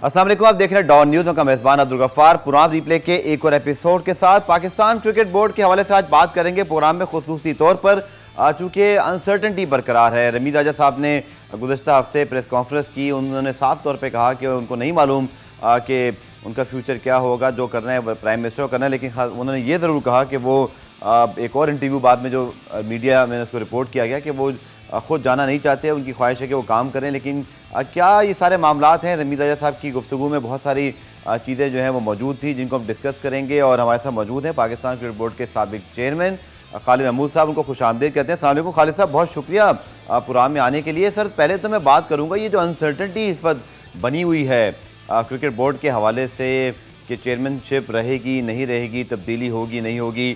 अस्सलाम वालेकुम, आप देख रहे हैं डॉन न्यूज़ का मेज़बान अब्दुल गफ्फार। प्रोग्राम रिप्ले के एक और एपिसोड के साथ पाकिस्तान क्रिकेट बोर्ड के हवाले से आज बात करेंगे। प्रोग्राम में खुसूसी तौर पर चूँकि अनसर्टनिटी बरकरार है, रमीज़ राजा साहब ने गुज़श्ता हफ्ते प्रेस कॉन्फ्रेंस की। उन्होंने साफ तौर पर कहा कि उनको नहीं मालूम कि उनका फ्यूचर क्या होगा, जो करना है प्राइम मिनिस्टर को करना है। लेकिन उन्होंने ये ज़रूर कहा कि वो एक और इंटरव्यू बाद में जो मीडिया में उसको रिपोर्ट किया गया कि वो ख़ुद जाना नहीं चाहते, उनकी ख्वाहिश है कि वो काम करें। लेकिन क्या ये सारे मामलात हैं? रमीज़ राजा साहब की गुफ्तगू में बहुत सारी चीज़ें जो हैं वो मौजूद थी, जिनको हम डिस्कस करेंगे। और हमारे साथ मौजूद हैं पाकिस्तान क्रिकेट बोर्ड के साबिक चेयरमैन खालिद महमूद साहब, उनको खुशामदीद कहते हैं। अस्सलाम वालेकुम खालिद साहब, बहुत शुक्रिया प्रोग्राम में आने के लिए। सर, पहले तो मैं बात करूँगा ये जो अनसर्टनिटी इस वक्त बनी हुई है क्रिकेट बोर्ड के हवाले से कि चेयरमैनशिप रहेगी नहीं रहेगी, तब्दीली होगी नहीं होगी,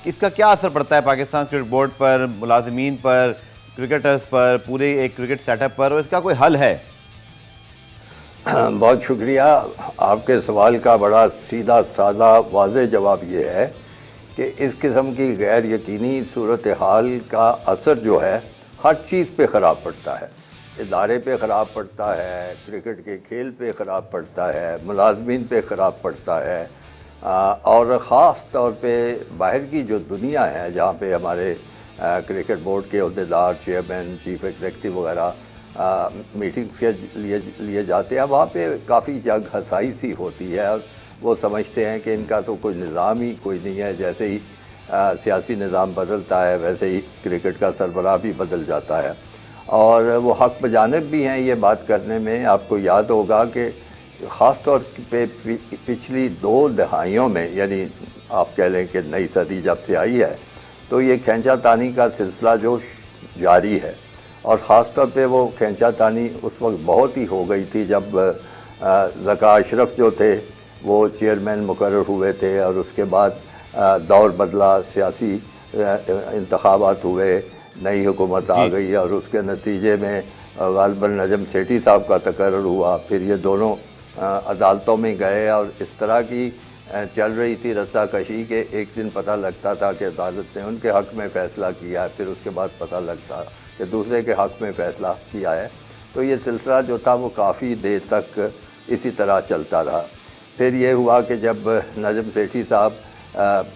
इसका क्या असर पड़ता है पाकिस्तान क्रिकेट बोर्ड पर, मुलाजमीन पर, क्रिकेटर्स पर, पूरे एक क्रिकेट सेटअप पर, और इसका कोई हल है? बहुत शुक्रिया। आपके सवाल का बड़ा सीधा सादा वाज़ेह जवाब ये है कि इस किस्म की गैर यकीनी सूरत हाल का असर जो है हर चीज़ पे ख़राब पड़ता है। इदारे पे ख़राब पड़ता है, क्रिकेट के खेल पे ख़राब पड़ता है, मुलाजमीन पे ख़राब पड़ता है, और ख़ास तौर पे बाहर की जो दुनिया है जहाँ पे हमारे क्रिकेट बोर्ड के अहदेदार, चेयरमैन, चीफ एग्जीक्यूटिव वगैरह मीटिंग के लिए जाते हैं, वहाँ पे काफ़ी जग हसाई सी होती है और वो समझते हैं कि इनका तो कोई निज़ाम ही कोई नहीं है। जैसे ही सियासी निज़ाम बदलता है वैसे ही क्रिकेट का सरबराह भी बदल जाता है, और वो हक़ बजानिब भी हैं ये बात करने में। आपको याद होगा कि ख़ास तौर पे पिछली 2 दहाइयों में, यानी आप कह लें कि नई सदी जब से आई है, तो ये खींचा तानी का सिलसिला जो जारी है। और ख़ास तौर पे वो खींचा तानी उस वक्त बहुत ही हो गई थी जब ज़का अशरफ जो थे वो चेयरमैन मुकर्रर हुए थे, और उसके बाद दौर बदला, सियासी इंतखाबात हुए, नई हुकूमत आ गई, और उसके नतीजे में गालिबन नजम सेठी साहब का तकर्रर हुआ। फिर ये दोनों अदालतों में गए और इस तरह की चल रही थी रस्साकशी के एक दिन पता लगता था कि अदालत ने उनके हक़ में फ़ैसला किया है, फिर उसके बाद पता लगता कि दूसरे के हक़ में फ़ैसला किया है। तो ये सिलसिला जो था वो काफ़ी देर तक इसी तरह चलता रहा। फिर ये हुआ कि जब नजम सेठी साहब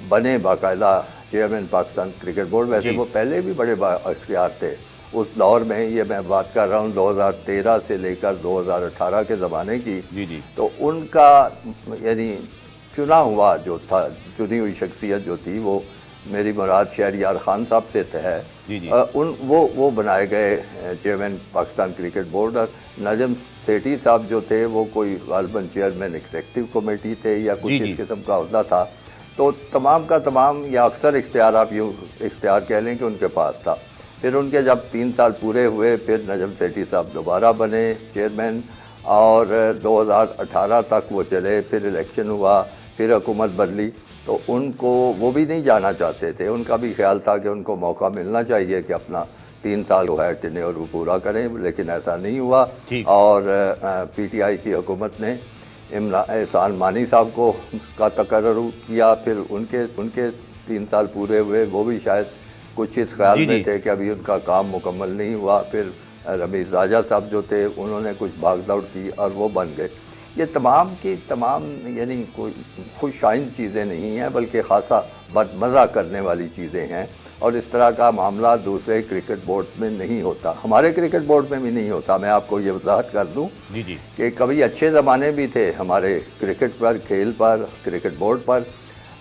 बने बाकायदा चेयरमैन पाकिस्तान क्रिकेट बोर्ड, वैसे वो पहले भी बड़े अख्तियार थे उस दौर में, ये मैं बात कर रहा हूँ 2013 से लेकर 2018 के ज़माने की। जी। तो उनका यानी चुना हुआ जो था, चुनी हुई शख्सियत जो थी, वो मेरी मुराद शहरयार खान साहब से है। वो बनाए गए चेयरमैन पाकिस्तान क्रिकेट बोर्ड, और नजम सेठी साहब जो थे वो कोई गालिबन चेयरमैन एग्जीक्यूटिव कमेटी थे या कुछ इस किस्म का अहदा था। तो तमाम का तमाम या अक्सर इख्तियार, आप यूँ इख्तियार कह लें कि उनके पास था। फिर उनके जब 3 साल पूरे हुए, फिर नजम सेठी साहब दोबारा बने चेयरमैन, और 2018 तक वो चले। फिर इलेक्शन हुआ, फिर हुकूमत बदली, तो उनको वो भी नहीं जाना चाहते थे। उनका भी ख्याल था कि उनको मौका मिलना चाहिए कि अपना 3 साल जो है टेन्योर वो पूरा करें, लेकिन ऐसा नहीं हुआ। और PTI की हुकूमत ने एहसान मानी साहब को का तकर्रर किया। फिर उनके 3 साल पूरे हुए, वो भी शायद कुछ इस ख्याल में थे कि अभी उनका काम मुकम्मल नहीं हुआ। फिर रमीज़ राजा साहब जो थे उन्होंने कुछ भाग दौड़ की और वो बन गए। ये तमाम की तमाम यानी कोई खुशाइन चीज़ें नहीं हैं, बल्कि खासा बदमज़ा करने वाली चीज़ें हैं। और इस तरह का मामला दूसरे क्रिकेट बोर्ड में नहीं होता, हमारे क्रिकेट बोर्ड में भी नहीं होता। मैं आपको ये वजाहत कर दूं कि कभी अच्छे ज़माने भी थे हमारे क्रिकेट पर, खेल पर, क्रिकेट बोर्ड पर।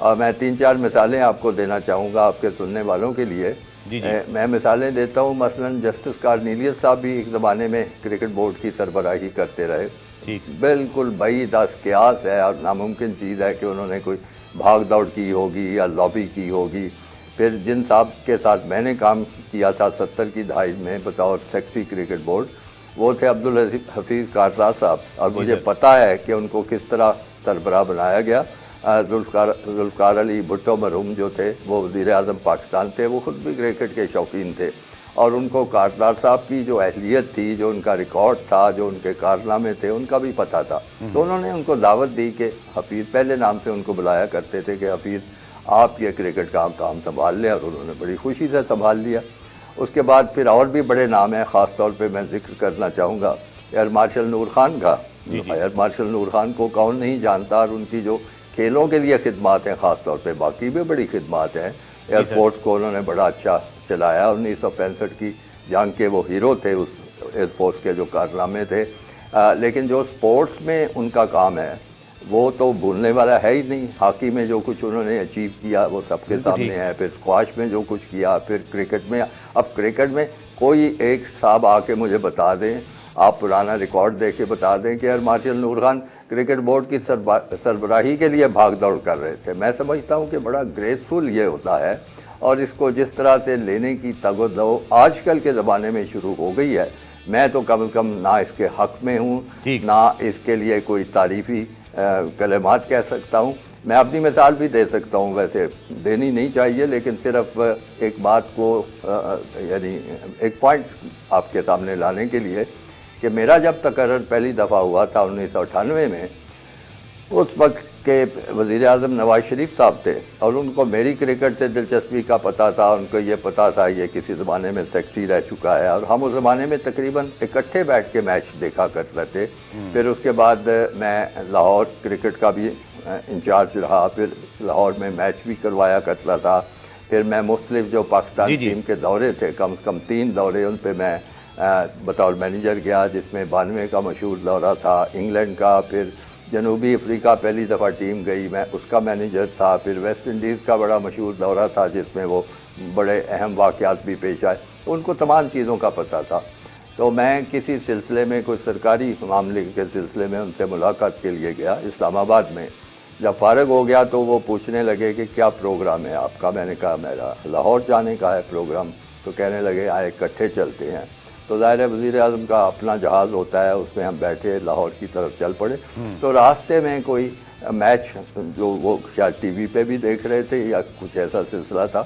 और मैं 3-4 मिसालें आपको देना चाहूँगा आपके सुनने वालों के लिए। मैं मिसालें देता हूँ, मसलन जस्टिस कार्नेलियस साहब भी एक ज़माने में क्रिकेट बोर्ड की सरबराही करते रहे। बिल्कुल बईद कियास है और नामुमकिन चीज़ है कि उन्होंने कोई भाग दौड़ की होगी या लॉबी की होगी। फिर जिन साहब के साथ मैंने काम किया था 70 की दहाई में बतौर सेक्रेटरी क्रिकेट बोर्ड, वो थे अब्दुल हफीज़ कारदार साहब, और मुझे पता है कि उनको किस तरह सरबराह बनाया गया। जुल्फ़कार अली भुट्टो मरहूम जो थे वो वज़ीर आज़म पाकिस्तान थे, वो ख़ुद भी क्रिकेट के शौकीन थे, और उनको कारदार साहब की जो अहलियत थी, जो उनका रिकॉर्ड था, जो उनके कारनामे थे, उनका भी पता था। तो उन्होंने उनको दावत दी कि हफीज़, पहले नाम से उनको बुलाया करते थे कि हफीज़ आप ये क्रिकेट का काम संभाल लें, और उन्होंने बड़ी खुशी से संभाल लिया। उसके बाद फिर और भी बड़े नाम हैं, ख़ास तौर पे मैं जिक्र करना चाहूँगा एयर मार्शल नूर खान का, एयर मार्शल नूर खान को कौन नहीं जानता, और उनकी जो खेलों के लिए खिदमात हैं, ख़ास तौर पे बाकी भी बड़ी खिदमात हैं। एयरफोर्स को उन्होंने बड़ा अच्छा चलाया। 1965 की जंग के वो हीरो थे, उस एयरफोर्स के जो कारनामे थे। लेकिन जो स्पोर्ट्स में उनका काम है वो तो भूलने वाला है ही नहीं। हॉकी में जो कुछ उन्होंने अचीव किया वो सबके सामने है, फिर स्क्वाश में जो कुछ किया, फिर क्रिकेट में। अब क्रिकेट में कोई एक साहब आके मुझे बता दें, आप पुराना रिकॉर्ड देख के बता दें कि एयर मार्शल नूर खान क्रिकेट बोर्ड की सरबराही के लिए भाग दौड़ कर रहे थे। मैं समझता हूँ कि बड़ा ग्रेसफुल ये होता है, और इसको जिस तरह से लेने की तगदो आजकल के ज़माने में शुरू हो गई है, मैं तो कम से कम ना इसके हक़ में हूँ, ना इसके लिए कोई तारीफ़ी कलमात कह सकता हूँ। मैं अपनी मिसाल भी दे सकता हूँ, वैसे देनी नहीं चाहिए, लेकिन सिर्फ एक बात को यानी एक पॉइंट आपके सामने लाने के लिए कि मेरा जब तकर्रर पहली दफ़ा हुआ था 1998 में, उस वक्त के वज़ीर आज़म नवाज शरीफ साहब थे, और उनको मेरी क्रिकेट से दिलचस्पी का पता था। उनको ये पता था ये किसी ज़माने में सेक्रेटरी रह चुका है, और हम उस ज़माने में तकरीबन इकट्ठे बैठ के मैच देखा करते थे। फिर उसके बाद मैं लाहौर क्रिकेट का भी इंचार्ज रहा, फिर लाहौर में मैच भी करवाया करता था। फिर मैं मुख्तलिफ जो पाकिस्तान टीम के दौरे थे, कम से कम 3 दौरे, उन पर मैं बतौर मैनेजर गया, जिसमें 92 का मशहूर दौरा था इंग्लैंड का। फिर जनूबी अफ्रीका पहली दफ़ा टीम गई, मैं उसका मैनेजर था। फिर वेस्ट इंडीज़ का बड़ा मशहूर दौरा था, जिसमें वो बड़े अहम वाक़यात भी पेश आए। उनको तमाम चीज़ों का पता था। तो मैं किसी सिलसिले में, कोई सरकारी मामले के सिलसिले में उनसे मुलाकात के लिए गया इस्लामाबाद में। जब फ़ारग हो गया तो वो पूछने लगे कि क्या प्रोग्राम है आपका। मैंने कहा मेरा लाहौर जाने का है प्रोग्राम। तो कहने लगे आए इकट्ठे चलते हैं। तो ज़ाहिर है वज़ीर आज़म का अपना जहाज़ होता है, उसमें हम बैठे लाहौर की तरफ चल पड़े। तो रास्ते में कोई मैच जो वो शायद टीवी पे भी देख रहे थे या कुछ ऐसा सिलसिला था,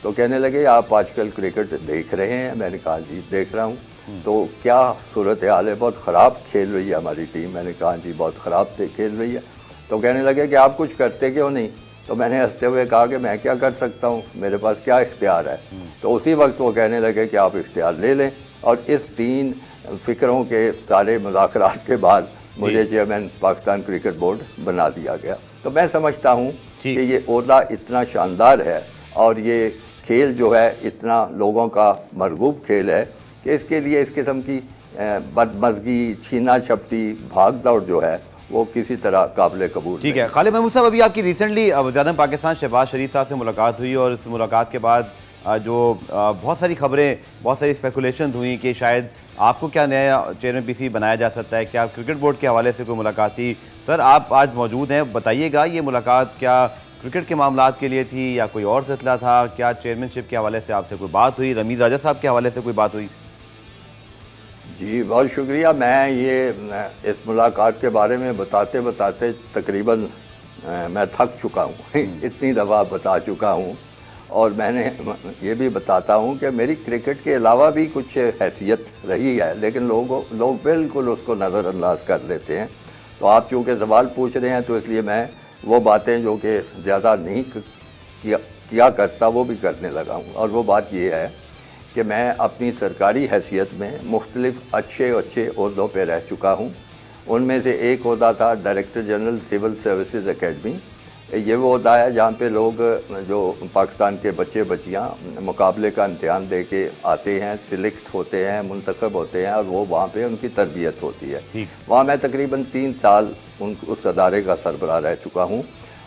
तो कहने लगे आप आजकल क्रिकेट देख रहे हैं। मैंने कहा जी देख रहा हूँ। तो क्या सूरत हाल है, बहुत ख़राब खेल रही है हमारी टीम। मैंने कहा जी बहुत ख़राब खेल रही है। तो कहने लगे कि आप कुछ करते क्यों नहीं। तो मैंने हंसते हुए कहा कि मैं क्या कर सकता हूँ, मेरे पास क्या इख्तियार है। तो उसी वक्त वो कहने लगे कि आप इख्तियार ले लें। और इस 3 फ़िक्रों के सारे मुज़ाकरात के बाद मुझे चेयरमैन पाकिस्तान क्रिकेट बोर्ड बना दिया गया। तो मैं समझता हूँ कि ये ओहदा इतना शानदार है, और ये खेल जो है इतना लोगों का मरगूब खेल है कि इसके लिए इस किस्म की बदमज़गी, छीना झपटी, भाग दौड़ जो है वो किसी तरह काबिल कबूल। ठीक है खालिद महमूद साहब, अभी आपकी रिसेंटली वज़ीर-ए-आज़म पाकिस्तान शहबाज शरीफ साहब से मुलाकात हुई, और इस मुलाकात के बाद जो बहुत सारी खबरें, बहुत सारी स्पेकुलेशन हुई कि शायद आपको क्या नया चेयरमैन पीसी बनाया जा सकता है। क्या क्रिकेट बोर्ड के हवाले से कोई मुलाकात थी? सर आप आज मौजूद हैं, बताइएगा ये मुलाकात क्या क्रिकेट के मामलात के लिए थी या कोई और सिलसिला था? क्या चेयरमैनशिप के हवाले से आपसे कोई बात हुई? रमीज़ राजा साहब के हवाले से कोई बात हुई? जी बहुत शुक्रिया। मैं ये इस मुलाकात के बारे में बताते बताते तकरीबन मैं थक चुका हूँ। इतनी दफ़ा बता चुका हूँ, और मैंने ये भी बताता हूँ कि मेरी क्रिकेट के अलावा भी कुछ हैसियत रही है, लेकिन लोग बिल्कुल उसको नज़रअंदाज कर लेते हैं। तो आप चूँकि सवाल पूछ रहे हैं, तो इसलिए मैं वो बातें जो कि ज़्यादा नहीं किया करता वो भी करने लगा हूँ। और वो बात ये है कि मैं अपनी सरकारी हैसियत में मुख्तलिफ़ अच्छे ओहदों पर रह चुका हूँ। उनमें से एक ओहदा था director general civil services academy. ये वो होता है जहाँ पे लोग जो पाकिस्तान के बच्चे बच्चियाँ मुकाबले का इम्तहान दे के आते हैं, सिलेक्ट होते हैं, मुंतखब होते हैं, और वो वहाँ पे उनकी तरबियत होती है। वहाँ मैं तकरीबन 3 साल उस अदारे का सरबराह रह चुका हूँ।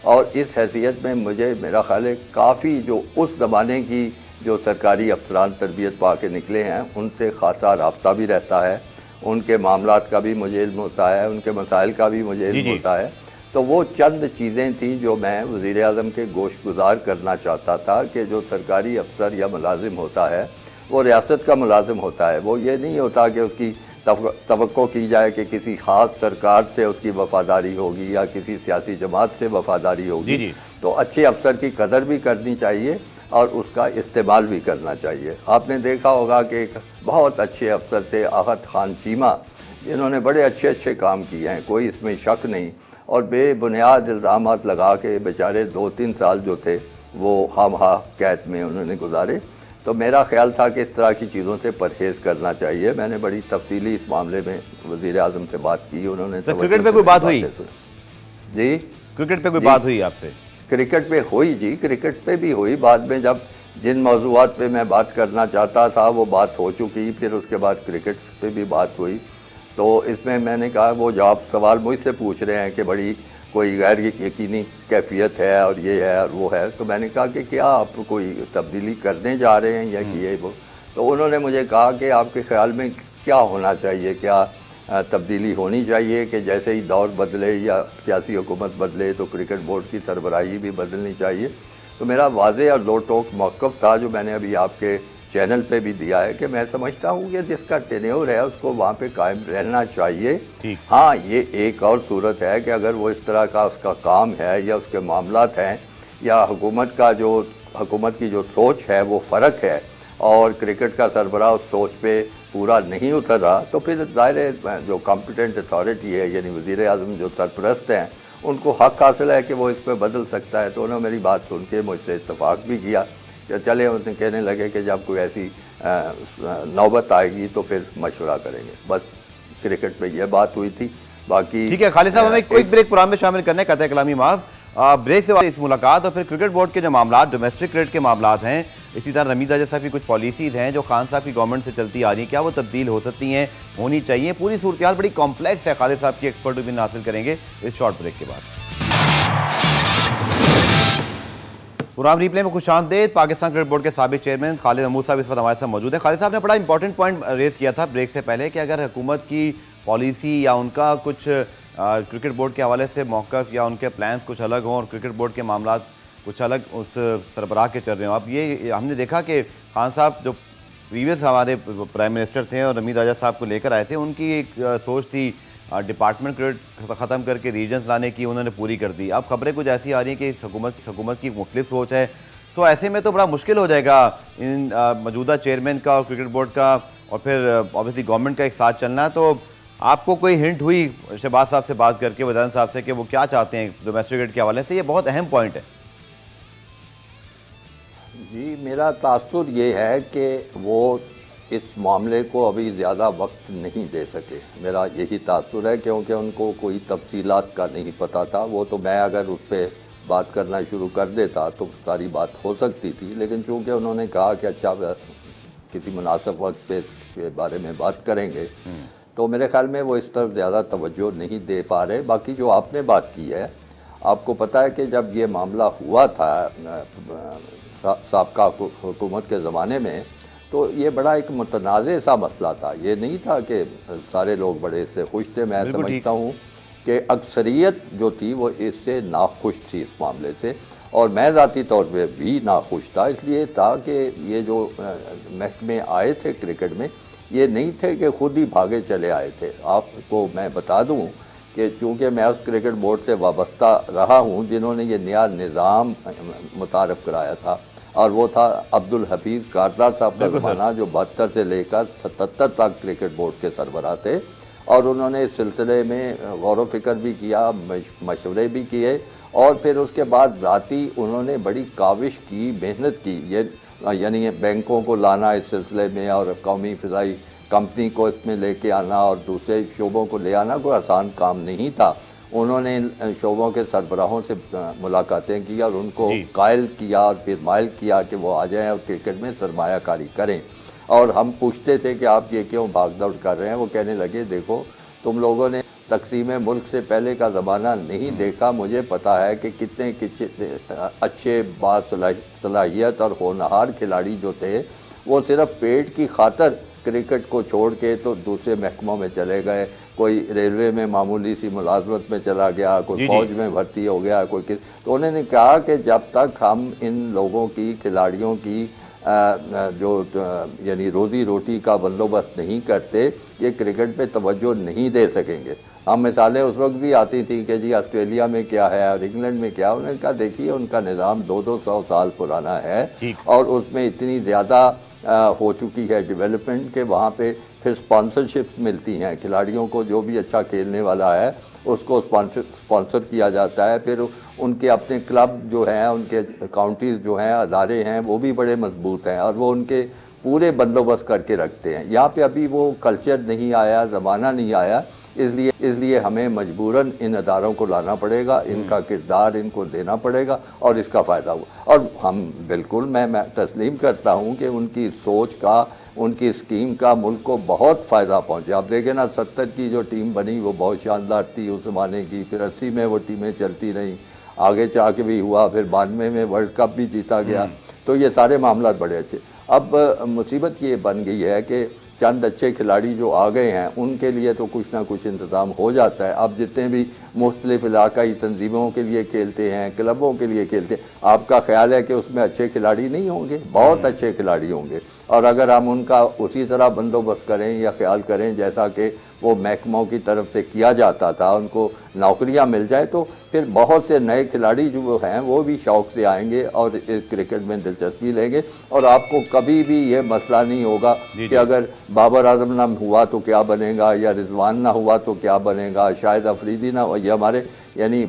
और इस हैसियत में मुझे मेरा ख्याल है काफ़ी जो उस ज़माने की जो सरकारी अफसरान तरबियत पा के निकले हैं, उनसे ख़ासा रब्ता भी रहता है। उनके मामलात का भी मुझे इल्म होता है, उनके मसाइल का भी मुझे इल्म होता है। तो वो चंद चीज़ें थी जो मैं वज़ीर आज़म के गोशगुजार करना चाहता था कि जो सरकारी अफसर या मुलाजिम होता है वो रियासत का मुलाजिम होता है। वो ये नहीं होता कि उसकी तवक्को की जाए कि किसी ख़ास सरकार से उसकी वफ़ादारी होगी या किसी सियासी जमात से वफ़ादारी होगी। तो अच्छे अफसर की कदर भी करनी चाहिए और उसका इस्तेमाल भी करना चाहिए। आपने देखा होगा कि एक बहुत अच्छे अफसर थे आहत खान चीमा, जिन्होंने बड़े अच्छे काम किए हैं, कोई इसमें शक नहीं। और बेबुनियाद इल्ज़ामात लगा के बेचारे 2-3 साल जो थे वो हम कैद में उन्होंने गुजारे। तो मेरा ख्याल था कि इस तरह की चीज़ों से परहेज़ करना चाहिए। मैंने बड़ी तफसीली इस मामले में वज़ीर आज़म से बात की, उन्होंने तो क्रिकेट पे कोई बात हुई जी? क्रिकेट पे कोई बात हुई आपसे? क्रिकेट पे हुई जी, क्रिकेट पे भी हुई। बाद में जब जिन मौज़ूआत पे मैं बात करना चाहता था वो बात हो चुकी, फिर उसके बाद क्रिकेट पे भी बात हुई। तो इसमें मैंने कहा वो जवाब सवाल मुझसे पूछ रहे हैं कि बड़ी कोई गैर यकीनी कैफियत है और ये है और वो है, तो मैंने कहा कि क्या आप कोई तब्दीली करने जा रहे हैं या कि ये वो। तो उन्होंने मुझे कहा कि आपके ख्याल में क्या होना चाहिए, क्या तब्दीली होनी चाहिए कि जैसे ही दौर बदले या सियासी हुकूमत बदले तो क्रिकेट बोर्ड की सरबराही भी बदलनी चाहिए। तो मेरा वाज़े और दो टोक मौक़िफ़ था जो मैंने अभी आपके चैनल पे भी दिया है कि मैं समझता हूँ कि जिसका टेन्योर है उसको वहाँ पे कायम रहना चाहिए। हाँ, ये एक और सूरत है कि अगर वो इस तरह का उसका काम है या उसके मामलात हैं या हुकूमत की जो सोच है वो फ़र्क है और क्रिकेट का सरबराह उस सोच पे पूरा नहीं उतर रहा, तो फिर ज़ाहिर जो कॉम्पिटेंट अथॉरिटी है यानी वज़ीर आज़म जो सरपरस्त हैं उनको हक़ हासिल है कि वो इस पर बदल सकता है। तो उन्होंने मेरी बात सुन के मुझसे इत्तफ़ाक़ भी किया। चले उन्हें कहने लगे कि जब कोई ऐसी नौबत आएगी तो फिर मशवरा करेंगे। बस क्रिकेट पे ये बात हुई थी। बाकी ठीक है खालिद साहब, हमें क्विक ब्रेक प्रोग्राम में शामिल करने का कलामी माफ ब्रेक से इस मुलाकात और फिर क्रिकेट बोर्ड के जो मामला डोमेस्टिक क्रिकेट के मामला हैं, इसी तरह रमीज़ आज़ाद साहब की कुछ पॉलिसीज़ हैं जो खान साहब की गवर्नमेंट से चलती आ रही हैं, क्या वो तब्दील हो सकती हैं, होनी चाहिए। पूरी सूरत हाल बड़ी कॉम्प्लेक्स है। खालिद साहब की एक्सपर्ट ओपिनियन हासिल करेंगे इस शॉर्ट ब्रेक के बाद। प्रोग्राम रिप्ले में खुशामदीद। पाकिस्तान क्रिकेट बोर्ड के साबिक चेयरमैन खालिद महमूद साहब इस वक्त हमारे साथ मौजूद है। खालिद साहब ने बड़ा इंपॉर्टेंट पॉइंट रेज किया था ब्रेक से पहले कि अगर हुकूमत की पॉलिसी या उनका कुछ क्रिकेट बोर्ड के हवाले से मौक़िफ़ या उनके प्लान्स कुछ अलग हों और क्रिकेट बोर्ड के मामला कुछ अलग उस सरबराह के चल रहे हों। अब ये हमने देखा कि खान साहब जो प्रीवियस हमारे प्राइम मिनिस्टर थे और रमीज़ आज़ाद साहब को लेकर आए थे, उनकी एक सोच थी डिपार्टमेंट क्रिकेट ख़त्म करके रीजन्स लाने की, उन्होंने पूरी कर दी। अब खबरें कुछ ऐसी आ रही हैं कि इस हुकूमत की मुख्तलिफ सोच है। सो ऐसे में तो बड़ा मुश्किल हो जाएगा इन मौजूदा चेयरमैन का और क्रिकेट बोर्ड का और फिर ऑब्वियसली गवर्नमेंट का एक साथ चलना। तो आपको कोई हिंट हुई शहबाज साहब से बात करके, वज़ीर साहब से, कि वो क्या चाहते हैं डोमेस्टिक क्रिकेट के हवाले से? ये बहुत अहम पॉइंट है जी। मेरा तासुर ये है कि वो इस मामले को अभी ज़्यादा वक्त नहीं दे सके। मेरा यही तासुर है क्योंकि उनको कोई तफसीलात का नहीं पता था। वो तो मैं अगर उस पर बात करना शुरू कर देता तो सारी बात हो सकती थी, लेकिन चूँकि उन्होंने कहा कि अच्छा किसी मुनासिब वक्त पे के बारे में बात करेंगे, तो मेरे ख्याल में वो इस तरफ ज़्यादा तवज्जो नहीं दे पा रहे। बाकी जो आपने बात की है, आपको पता है कि जब ये मामला हुआ था साबका हुकूमत के ज़माने में, तो ये बड़ा एक मुतनाज़ सा मसला था। ये नहीं था कि सारे लोग बड़े इससे खुश थे। मैं समझता हूँ कि अक्सरियत जो थी वो इससे नाखुश थी इस मामले से, और मैं ज़ाती तौर पे भी नाखुश था। इसलिए था कि ये जो महकमे आए थे क्रिकेट में, ये नहीं थे कि खुद ही भागे चले आए थे। आपको मैं बता दूँ कि चूँकि मैं उस क्रिकेट बोर्ड से वाबस्ता रहा हूँ जिन्होंने ये नया निज़ाम मुतारफ़ कराया था, और वो था अब्दुल हफीज़ कारदार साहब का ज़माना, जो 72 से लेकर 77 तक क्रिकेट बोर्ड के सरबराह थे। और उन्होंने इस सिलसिले में गौर व फिक्र भी किया, मशवरे भी किए, और फिर उसके बाद ज़ाती उन्होंने बड़ी काविश की, मेहनत की। ये यानी बैंकों को लाना इस सिलसिले में और कौमी फ़िज़ाई कंपनी को इसमें लेके आना और दूसरे शोबों को ले आना कोई आसान काम नहीं था। उन्होंने इन शोबों के सरबराहों से मुलाकातें की और उनको कायल किया और फिर माइल किया कि वो आ जाएं और क्रिकेट में सरमायाकारी करें। और हम पूछते थे कि आप ये क्यों भाग दौड़ कर रहे हैं? वो कहने लगे, देखो तुम लोगों ने तकसीम मुल्क से पहले का ज़माना नहीं देखा। मुझे पता है कि कितने अच्छे बासलाहियत और होनहार खिलाड़ी जो थे वो सिर्फ पेट की खातर क्रिकेट को छोड़ के तो दूसरे महकमों में चले गए। कोई रेलवे में मामूली सी मुलाजमत में चला गया, कोई फौज में भर्ती हो गया, कोई किस। तो उन्होंने कहा कि जब तक हम इन लोगों की, खिलाड़ियों की जो यानी रोज़ी रोटी का बंदोबस्त नहीं करते, ये क्रिकेट पे तवज्जो नहीं दे सकेंगे। हम मिसालें उस वक्त भी आती थी कि जी ऑस्ट्रेलिया में क्या है और इंग्लैंड में क्या। उन्होंने कहा देखिए उनका निज़ाम 200 साल पुराना है और उसमें इतनी ज़्यादा हो चुकी है डेवलपमेंट के वहाँ पे फिर स्पॉन्सरशिप मिलती हैं खिलाड़ियों को, जो भी अच्छा खेलने वाला है उसको स्पॉन्सर किया जाता है। फिर उनके अपने क्लब जो हैं, उनके काउंटीज़ जो हैं, अदारे हैं, वो भी बड़े मजबूत हैं और वो उनके पूरे बंदोबस्त करके रखते हैं। यहाँ पे अभी वो कल्चर नहीं आया, ज़माना नहीं आया, इसलिए हमें मजबूरन इन अदारों को लाना पड़ेगा, इनका किरदार इनको देना पड़ेगा और इसका फ़ायदा हुआ। और हम बिल्कुल मैं तस्लीम करता हूँ कि उनकी सोच का, उनकी स्कीम का मुल्क को बहुत फ़ायदा पहुँचा। आप देखें ना, 70 की जो टीम बनी वो बहुत शानदार थी उस ज़माने की, फिर 80 में वो टीमें चलती रहीं, आगे चाह के भी हुआ, फिर 92 में वर्ल्ड कप भी जीता गया। तो ये सारे मामला बड़े अच्छे। अब मुसीबत ये बन गई है कि चंद अच्छे खिलाड़ी जो आ गए हैं उनके लिए तो कुछ ना कुछ इंतज़ाम हो जाता है। अब जितने भी मुख्तलिफ इलाकाई तंजीमों के लिए खेलते हैं, क्लबों के लिए खेलते हैं, आपका ख्याल है कि उसमें अच्छे खिलाड़ी नहीं होंगे? बहुत अच्छे खिलाड़ी होंगे। और अगर हम उनका उसी तरह बंदोबस्त करें या ख्याल करें जैसा कि वो महकमों की तरफ से किया जाता था, उनको नौकरियां मिल जाए, तो फिर बहुत से नए खिलाड़ी जो हैं वो भी शौक़ से आएंगे और इस क्रिकेट में दिलचस्पी लेंगे। और आपको कभी भी ये मसला नहीं होगा कि अगर बाबर आजम ना हुआ तो क्या बनेगा, या रिजवान ना हुआ तो क्या बनेगा, शाहिद अफरीदी ना हुआ। ये हमारे यानी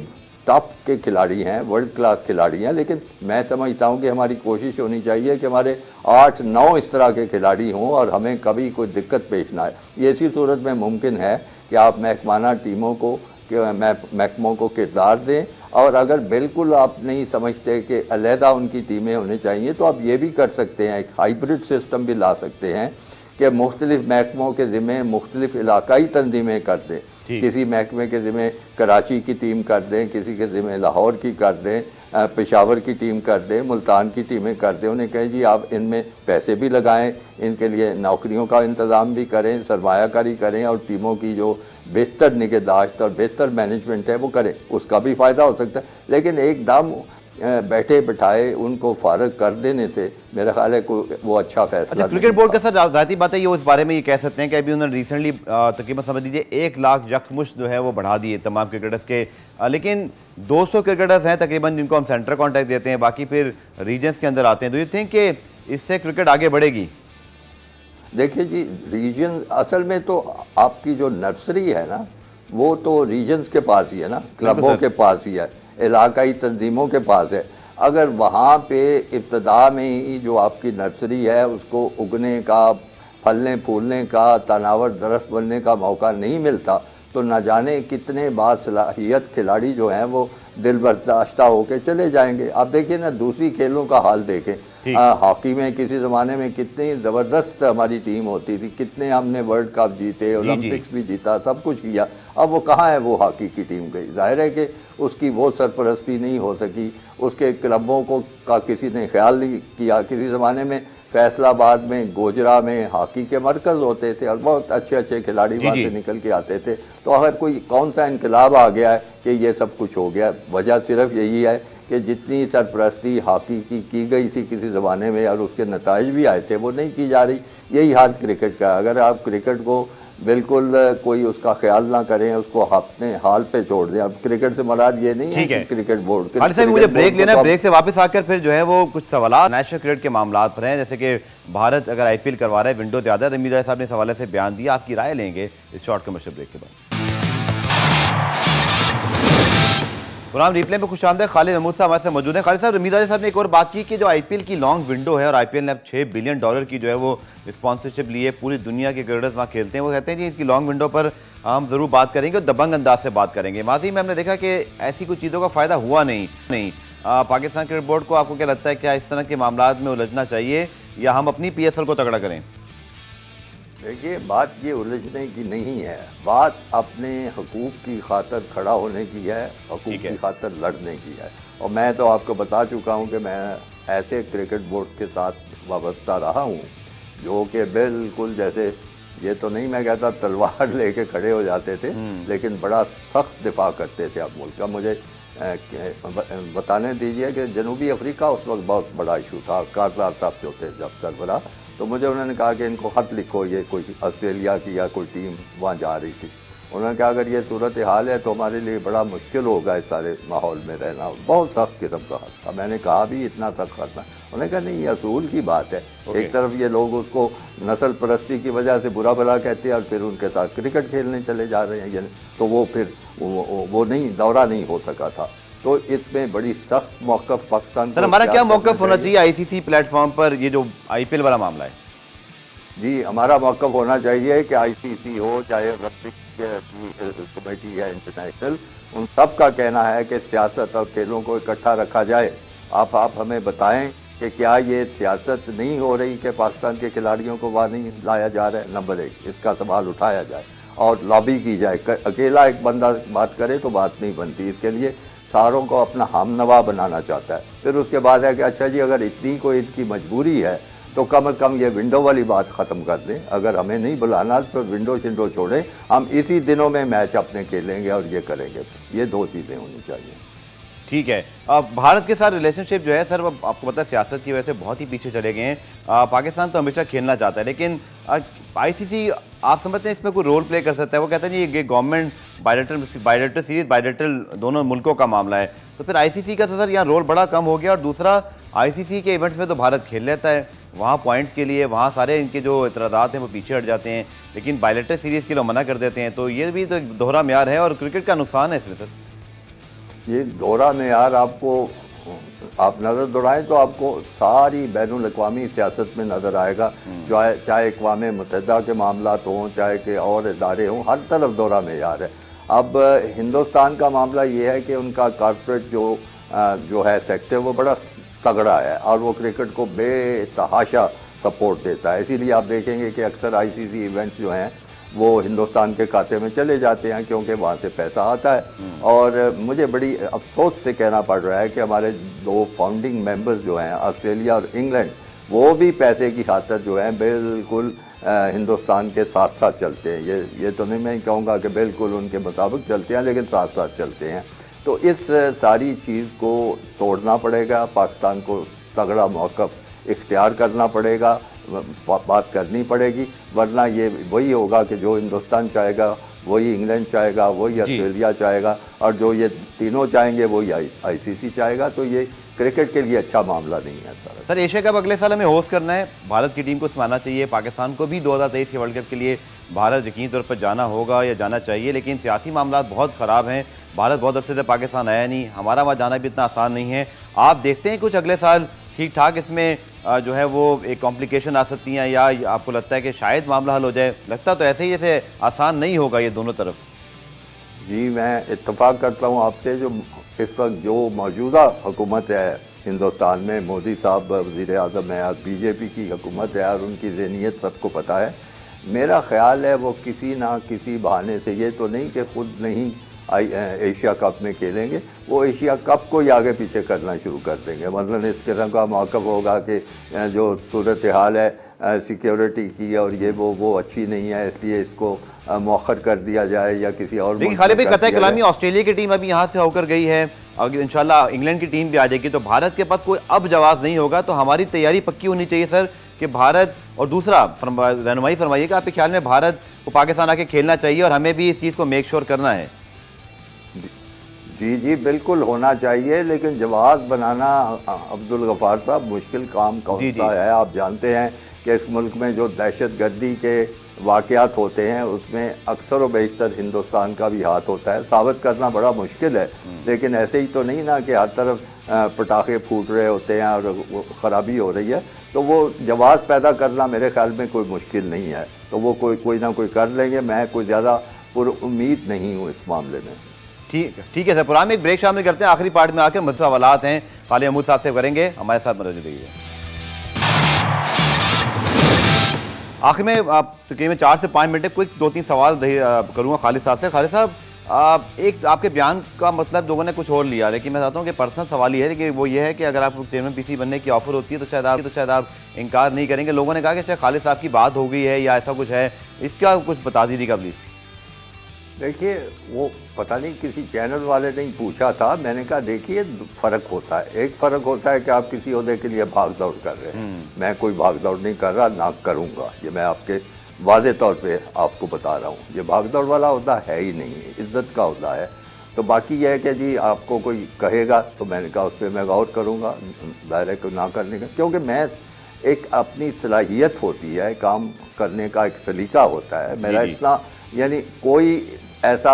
टॉप के खिलाड़ी हैं, वर्ल्ड क्लास खिलाड़ी हैं, लेकिन मैं समझता हूं कि हमारी कोशिश होनी चाहिए कि हमारे 8-9 इस तरह के खिलाड़ी हों और हमें कभी कोई दिक्कत पेश ना आए। ये इसी सूरत में मुमकिन है कि आप महकमाना टीमों को, महकमों को किरदार दें। और अगर बिल्कुल आप नहीं समझते कि अलहदा उनकी टीमें होनी चाहिए, तो आप ये भी कर सकते हैं, एक हाइब्रिड सिस्टम भी ला सकते हैं कि मुख्तलिफ महकमों के ज़िम्मे मुख्तलिफ इलाकाई तंजीमें कर दें। किसी महकमे के ज़िम्मे कराची की टीम कर दें, किसी के ज़िम्मे लाहौर की कर दें, पेशावर की टीम कर दें, मुल्तान की टीमें कर दें। उन्हें कहें जी आप इनमें पैसे भी लगाएं, इनके लिए नौकरियों का इंतज़ाम भी करें, सरमायाकारी करें और टीमों की जो बेहतर निगहदाश्त और बेहतर मैनेजमेंट है वो करें, उसका भी फ़ायदा हो सकता है। लेकिन एकदम बैठे बिठाए उनको फारग कर देने से मेरा ख्याल है वो अच्छा फैसला। अच्छा, क्रिकेट बोर्ड का सर जाती बात है, ये उस बारे में ये कह सकते हैं कि अभी उन्होंने रिसेंटली तकरीबन समझ लीजिए 1 लाख यकमुश्त जो है वो बढ़ा दिए तमाम क्रिकेटर्स के, लेकिन 200 क्रिकेटर्स हैं तकरीबन जिनको हम सेंटर कॉन्ट्रैक्ट देते हैं, बाकी फिर रीजन्स के अंदर आते हैं। डू यू थिंक कि इससे क्रिकेट आगे बढ़ेगी? देखिए जी, रीजन असल में तो आपकी जो नर्सरी है ना, वो तो रीजन्स के पास ही है ना, क्लबों के पास ही है, इलाकाई तंजीमों के पास है। अगर वहाँ पे इब्तदा में ही जो आपकी नर्सरी है उसको उगने का, फलने फूलने का, तनावर दरख्त बनने का मौका नहीं मिलता, तो न जाने कितने बासलाहियत खिलाड़ी जो हैं वो दिल बर्दाश्ता होकर चले जाएंगे। आप देखिए ना, दूसरी खेलों का हाल देखें। हॉकी में किसी ज़माने में कितनी ज़बरदस्त हमारी टीम होती थी, कितने हमने वर्ल्ड कप जीते, ओलंपिक्स भी जीता, सब कुछ किया। अब वो कहाँ है वो हॉकी की टीम गई? जाहिर है कि उसकी वो सरपरस्ती नहीं हो सकी, उसके क्लबों को का किसी ने ख्याल नहीं किया। किसी ज़माने में फैसलाबाद में, गोजरा में हॉकी के मरकज़ होते थे और बहुत अच्छे अच्छे खिलाड़ी वहाँ से निकल के आते थे। तो अगर कोई कौन सा इनकलाब आ गया है कि ये सब कुछ हो गया? वजह सिर्फ यही है कि जितनी सरपरस्ती हॉकी की गई थी किसी ज़माने में और उसके नताइज भी आए थे, वो नहीं की जा रही। यही हाल क्रिकेट का। अगर आप क्रिकेट को बिल्कुल कोई उसका ख्याल ना करें, उसको अपने हाल पे छोड़ दें। अब क्रिकेट से मुराद ये नहीं है कि क्रिकेट बोर्ड। मुझे ब्रेक लेना है, ब्रेक से वापस आकर फिर जो है वो कुछ सवाल नेशनल क्रिकेट के मामला पर हैं, जैसे कि भारत अगर IPL करवा रहा है, विंडो ज़्यादा। रमीज राजा साहब ने इस हवाले से बयान दिया, आपकी राय लेंगे इस शॉर्ट कमर्शियल ब्रेक के बाद। प्रोग्राम रिप्ले में खुशामदीद, खालिद महमूद साहब हमारे साथ मौजूद हैं। खालिद साहब, रमीज राजा साहब ने एक और बात की कि जो IPL की लॉन्ग विंडो है और IPL ने अब $6 बिलियन की जो है वो स्पॉन्सरशिप ली है, पूरी दुनिया के क्रिकेटर्स वहाँ खेलते हैं। वो कहते हैं जी इसकी लॉन्ग विंडो पर हम ज़रूर बात करेंगे और दबंग अंदाज से बात करेंगे। माजी में हमने देखा कि ऐसी कुछ चीज़ों का फ़ायदा हुआ नहीं। पाकिस्तान क्रिकेट बोर्ड को आपको क्या लगता है, क्या इस तरह के मामला में उलझना चाहिए या हम अपनी PSL को तगड़ा करें? देखिए, बात ये उलझने की नहीं है, बात अपने हकूक़ की खातर खड़ा होने की है, हकूक़ की खातर लड़ने की है। और मैं तो आपको बता चुका हूँ कि मैं ऐसे क्रिकेट बोर्ड के साथ वाबस्ता रहा हूँ जो कि बिल्कुल, जैसे ये तो नहीं मैं कहता तलवार लेके खड़े हो जाते थे, लेकिन बड़ा सख्त दिफा करते थे अब मुल्क का। मुझे बताने दीजिए कि जनूबी अफ्रीका उस वक्त बहुत बड़ा इशू था। कारज़ार साहब जो थे जब सरबराह, तो मुझे उन्होंने कहा कि इनको ख़त लिखो, ये कोई ऑस्ट्रेलिया की या कोई टीम वहाँ जा रही थी। उन्होंने कहा अगर ये सूरत हाल है तो हमारे लिए बड़ा मुश्किल होगा इस सारे माहौल में रहना, बहुत सख्त किस्म का था। मैंने कहा भी इतना सख्त करना, उन्होंने कहा नहीं, ये असूल की बात है। एक तरफ ये लोग उसको नस्ल परस्ती की वजह से बुरा भला कहते हैं और फिर उनके साथ क्रिकेट खेलने चले जा रहे हैं, तो वो फिर वो नहीं, दौरा नहीं हो सका था। तो इसमें बड़ी सख्त मौक़िफ़ पाकिस्तान। सर हमारा क्या मौक़िफ़ होना चाहिए ICC प्लेटफॉर्म पर ये जो IPL वाला मामला है? जी, हमारा मौक़िफ़ होना चाहिए कि ICC हो चाहे ओलंपिक कमेटी या इंटरनेशनल, उन सब का कहना है कि सियासत और खेलों को इकट्ठा रखा जाए। आप हमें बताएं कि क्या ये सियासत नहीं हो रही कि पाकिस्तान के खिलाड़ियों को वहाँ नहीं लाया जा रहा है? नंबर 1, इसका सवाल उठाया जाए और लॉबी की जाए। अकेला एक बंदा बात करे तो बात नहीं बनती, इसके लिए सारों को अपना हमनवा बनाना चाहता है। फिर उसके बाद है कि अच्छा जी, अगर इतनी कोई इनकी मजबूरी है तो कम से कम ये विंडो वाली बात ख़त्म कर दें। अगर हमें नहीं बुलाना तो विंडो शिंडो छोड़ें, हम इसी दिनों में मैच अपने खेलेंगे और ये करेंगे। ये 2 चीज़ें होनी चाहिए। ठीक है। अब भारत के साथ रिलेशनशिप जो है सर, आपको पता है सियासत की वजह से बहुत ही पीछे चले गए हैं। पाकिस्तान तो हमेशा खेलना चाहता है, लेकिन ICC आप समझते हैं इसमें कोई रोल प्ले कर सकता है? वो कहते हैं ये गवर्नमेंट बायलैटरल सीरीज, बायलैटरल दोनों मुल्कों का मामला है, तो फिर ICC का तो सर यहाँ रोल बड़ा कम हो गया। और दूसरा, ICC के इवेंट्स में तो भारत खेल लेता है, वहाँ पॉइंट्स के लिए वहाँ सारे इनके जो इतराज़ात हैं वो पीछे हट जाते हैं, लेकिन बायलैटरल सीरीज़ के लिए मना कर देते हैं। तो ये भी तो एक दोहरा म्यार है और क्रिकेट का नुकसान है इसमें सर। ये दोहरा म्यार आपको, आप नज़र दौड़ाएं तो आपको सारी बैनुल अक़वामी सियासत में नज़र आएगा, चाहे अक़वाम मुत्तहिदा के मामला हों, चाहे के और इदारे हों, हर तरफ दोहरा म्यार है। अब हिंदुस्तान का मामला ये है कि उनका कॉर्पोरेट जो है सेक्टर वो बड़ा तगड़ा है और वो क्रिकेट को बेतहाशा सपोर्ट देता है। इसीलिए आप देखेंगे कि अक्सर ICC इवेंट्स जो हैं वो हिंदुस्तान के खाते में चले जाते हैं, क्योंकि वहाँ से पैसा आता है। और मुझे बड़ी अफसोस से कहना पड़ रहा है कि हमारे 2 फाउंडिंग मेंबर्स जो हैं, ऑस्ट्रेलिया और इंग्लैंड, वो भी पैसे की खातिर जो हैं बिल्कुल हिंदुस्तान के साथ साथ चलते हैं। ये तो नहीं मैं कहूँगा कि बिल्कुल उनके मुताबिक चलते हैं, लेकिन साथ साथ चलते हैं। तो इस सारी चीज़ को तोड़ना पड़ेगा, पाकिस्तान को तगड़ा मौक़िफ़ इख्तियार करना पड़ेगा, बात करनी पड़ेगी, वरना ये वही होगा कि जो हिंदुस्तान चाहेगा वही इंग्लैंड चाहेगा, वही ऑस्ट्रेलिया चाहेगा, और जो ये तीनों चाहेंगे वही ICC चाहेगा। तो ये क्रिकेट के लिए अच्छा मामला नहीं है सर। एशिया कप अगले साल हमें होस्ट करना है, भारत की टीम को इसमें आना चाहिए। पाकिस्तान को भी 2023 के वर्ल्ड कप के लिए भारत यकीनी तौर पर जाना होगा या जाना चाहिए, लेकिन सियासी मामला बहुत ख़राब हैं। भारत बहुत अरसे से पाकिस्तान आया नहीं, हमारा वहाँ जाना भी इतना आसान नहीं है। आप देखते हैं कुछ अगले साल ठीक ठाक इसमें जो है वो एक कॉम्प्लिकेशन आ सकती हैं, या आपको लगता है कि शायद मामला हल हो जाए? लगता तो ऐसे ही जैसे आसान नहीं होगा ये दोनों तरफ। जी, मैं इत्तफाक करता हूँ आपसे। जो इस वक्त जो मौजूदा हुकूमत है हिंदुस्तान में, मोदी साहब वज़ीर आज़म है और BJP की हुकूमत है और उनकी ज़हनियत सबको पता है। मेरा ख़्याल है वो किसी ना किसी बहाने से, ये तो नहीं कि ख़ुद नहीं एशिया कप में खेलेंगे, वो एशिया कप को ही आगे पीछे करना शुरू कर देंगे। मतलब इस किस्म का मौक़िफ़ होगा कि जो सूरत हाल है सिक्योरिटी की और ये वो अच्छी नहीं है, इसलिए इसको मौखर कर दिया जाए या किसी और। लेकिन खाली भाई कतई कलामी ऑस्ट्रेलिया की टीम अभी यहाँ से होकर गई है, अगर इंशाल्लाह इंग्लैंड की टीम भी आ जाएगी तो भारत के पास कोई अब जवाब नहीं होगा। तो हमारी तैयारी पक्की होनी चाहिए सर कि भारत, और दूसरा रहनुमाई फरमाइएगा, आपके ख्याल में भारत को पाकिस्तान आके खेलना चाहिए और हमें भी इस चीज़ को मेक श्योर करना है? जी बिल्कुल होना चाहिए, लेकिन जवाब बनाना अब्दुल गफ़ार साहब मुश्किल काम कौन सा है? आप जानते हैं कि इस मुल्क में जो दहशत गर्दी के वाक़यात होते हैं उसमें अक्सर व बेशतर हिंदुस्तान का भी हाथ होता है। साबित करना बड़ा मुश्किल है, लेकिन ऐसे ही तो नहीं ना कि हर तरफ पटाखे फूट रहे होते हैं और ख़राबी हो रही है। तो वो जवाब पैदा करना मेरे ख्याल में कोई मुश्किल नहीं है, तो वो कोई ना कोई कर लेंगे। मैं कोई ज़्यादा पुरुम्मीद नहीं हूँ इस मामले में। ठीक है सर, पुराने में एक ब्रेक शामिल करते हैं। आखिरी पार्ट में आकर मज़ीद सवालात हैं खालिद महमूद साहब से करेंगे, हमारे साथ मौजूद रहिए। आखिर में आप तकरीबन 4 से 5 मिनट क्विक 2-3 सवाल करूँगा खालिद साहब से। खालिद साहब, एक आपके बयान का मतलब लोगों ने कुछ और लिया, लेकिन मैं चाहता हूँ कि पर्सनल सवाल ये है कि वो ये है कि अगर आपको चेयरमैन PC बनने की ऑफर होती है तो शायद आप इनकार नहीं करेंगे। लोगों ने कहा कि शायद खालिद साहब की बात हो गई है या ऐसा कुछ है, इसका कुछ बता दीजिएगा प्लीज़। देखिए, वो पता नहीं किसी चैनल वाले ने ही पूछा था, मैंने कहा देखिए फ़र्क होता है। एक फ़र्क होता है कि आप किसी ओहदे के लिए भाग दौड़ कर रहे हैं, मैं कोई भाग दौड़ नहीं कर रहा, ना करूँगा, ये मैं आपके वाज़े तौर पे आपको बता रहा हूँ, ये भागदौड़ वाला अहदा है ही नहीं, इज़्ज़त का अहदा है। तो बाकी यह है कि जी आपको कोई कहेगा तो मैंने कहा उस पर मैं गौर करूँगा, दायरे को ना करने का, क्योंकि मैं एक अपनी सलाहियत होती है, काम करने का एक सलीका होता है मेरा। इतना यानी कोई ऐसा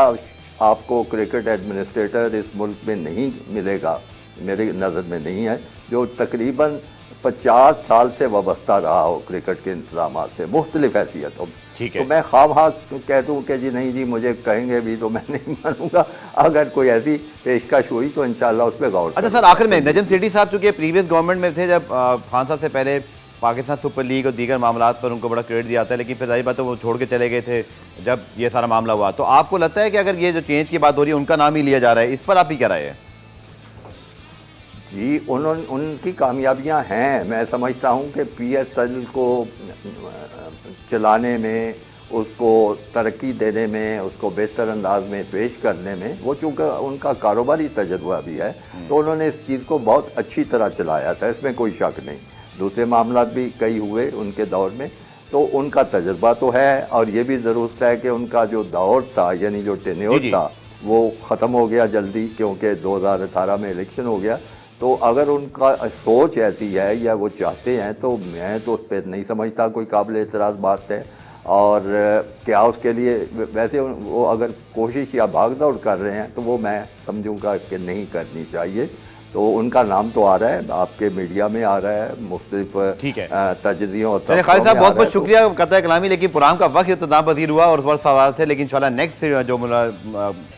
आपको क्रिकेट एडमिनिस्ट्रेटर इस मुल्क में नहीं मिलेगा, मेरी नज़र में नहीं है, जो तकरीबन 50 साल से वाबस्ता रहा हो क्रिकेट के इंतजाम से मुख्तलिफ हैसियत हो। तो मैं ख्वाह कह दूँ कि जी नहीं जी मुझे कहेंगे भी तो मैं नहीं मानूंगा। अगर कोई ऐसी पेशकश हुई तो इंशाल्लाह उस पर गौर। अच्छा सर, आखिर में नजम सेठी साहब चूँकि प्रीवियस गवर्नमेंट में थे, जब खान साहब से पहले पाकिस्तान सुपर लीग और दीगर मामला पर उनको बड़ा क्रेडिट दिया जाता है, लेकिन फिर जाहिर बात है वो छोड़ के चले गए थे जब ये सारा मामला हुआ। तो आपको लगता है कि अगर ये जो चेंज की बात हो रही है उनका नाम ही लिया जा रहा है, इस पर आप ही क्या राय है? जी उनकी कामयाबियां हैं। मैं समझता हूं कि PSL को चलाने में, उसको तरक्की देने में, उसको बेहतर अंदाज में पेश करने में, वो चूँकि उनका कारोबारी तजर्बा भी है तो उन्होंने इस चीज़ को बहुत अच्छी तरह चलाया था, इसमें कोई शक नहीं। दूसरे मामला भी कई हुए उनके दौर में, तो उनका तजर्बा तो है। और ये भी ज़रूरत है कि उनका जो दौर था, यानी जो टेन्योर था, वो ख़त्म हो गया जल्दी, क्योंकि 2018 में इलेक्शन हो गया। तो अगर उनका सोच ऐसी है या वो चाहते हैं तो मैं तो उस पर नहीं समझता कोई काबिल एतराज़ बात है। और क्या उसके लिए वैसे वो अगर कोशिश या भागदौड़ कर रहे हैं तो वो मैं समझूंगा कि नहीं करनी चाहिए। तो उनका नाम तो आ रहा है, आपके मीडिया में आ रहा है, मुख्तलिफ तजज़ियों और खालिद साहब बहुत बहुत शुक्रिया कतई कलामी। लेकिन प्रोग्राम का वक्त इख्तिताम पजीर हुआ और बहुत सवाल थे, लेकिन इंशाल्लाह नेक्स्ट जो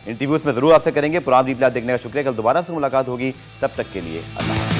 इंटरव्यूज़ में ज़रूर आपसे करेंगे। प्रोग्राम रिप्लाई देखने का शुक्रिया। कल दोबारा से मुलाकात होगी, तब तक के लिए अल्लाह।